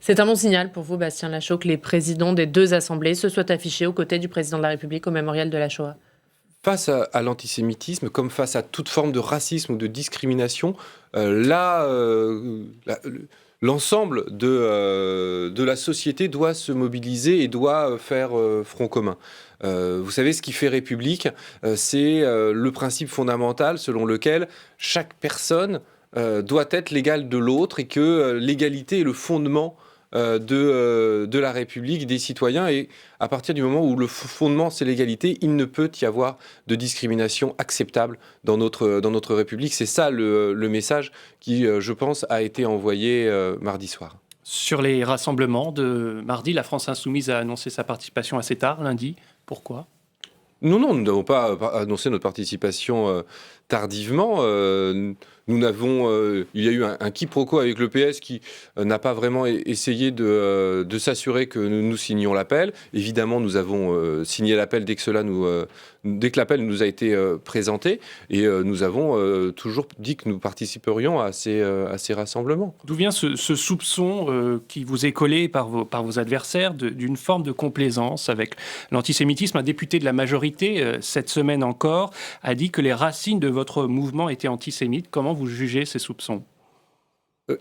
C'est un bon signal pour vous, Bastien Lachaud, que les présidents des deux assemblées se soient affichés aux côtés du président de la République au mémorial de la Shoah. Face à l'antisémitisme, comme face à toute forme de racisme ou de discrimination, l'ensemble de la société doit se mobiliser et doit faire front commun. Vous savez, ce qui fait République, c'est le principe fondamental selon lequel chaque personne doit être l'égale de l'autre et que l'égalité est le fondement de la République, des citoyens. Et à partir du moment où le fondement, c'est l'égalité, il ne peut y avoir de discrimination acceptable dans notre République. C'est ça le message qui, je pense, a été envoyé mardi soir. Sur les rassemblements de mardi, la France Insoumise a annoncé sa participation assez tard, lundi. Pourquoi ? Non, nous n'avons pas annoncé notre participation tardivement. Il y a eu un quiproquo avec le PS qui n'a pas vraiment essayé de s'assurer que nous signions l'appel. Évidemment, nous avons signé l'appel dès que l'appel nous a été présenté, et nous avons toujours dit que nous participerions à ces rassemblements. D'où vient ce soupçon qui vous est collé par vos adversaires d'une forme de complaisance avec l'antisémitisme ? Un député de la majorité, cette semaine encore, a dit que les racines de votre mouvement étaient antisémites. Comment vous jugez ces soupçons ?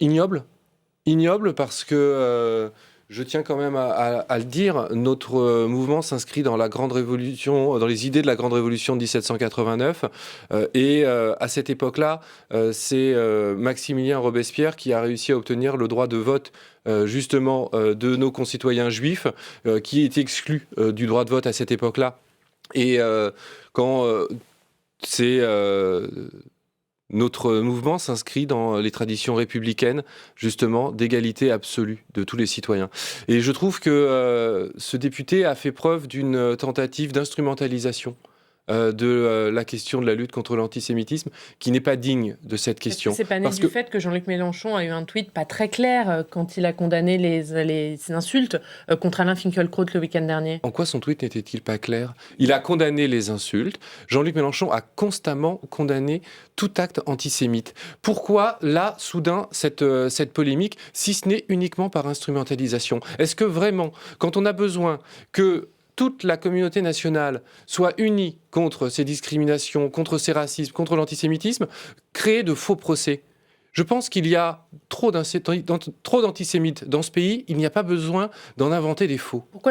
Ignoble parce que, je tiens quand même à le dire, notre mouvement s'inscrit dans la grande révolution, dans les idées de la grande révolution de 1789. À cette époque-là, c'est Maximilien Robespierre qui a réussi à obtenir le droit de vote justement de nos concitoyens juifs, qui étaient exclus du droit de vote à cette époque-là. Et quand c'est... Notre mouvement s'inscrit dans les traditions républicaines, justement, d'égalité absolue de tous les citoyens. Et je trouve que ce député a fait preuve d'une tentative d'instrumentalisation de la question de la lutte contre l'antisémitisme, qui n'est pas digne de cette question. C'est pas né du fait que Jean-Luc Mélenchon a eu un tweet pas très clair quand il a condamné les insultes contre Alain Finkielkraut le week-end dernier. En quoi son tweet n'était-il pas clair ? Il a condamné les insultes. Jean-Luc Mélenchon a constamment condamné tout acte antisémite. Pourquoi, là, soudain, cette polémique, si ce n'est uniquement par instrumentalisation ? Est-ce que vraiment, quand on a besoin que toute la communauté nationale soit unie contre ces discriminations, contre ces racismes, contre l'antisémitisme, créer de faux procès? Je pense qu'il y a trop d'antisémites dans ce pays, il n'y a pas besoin d'en inventer des faux. Pourquoi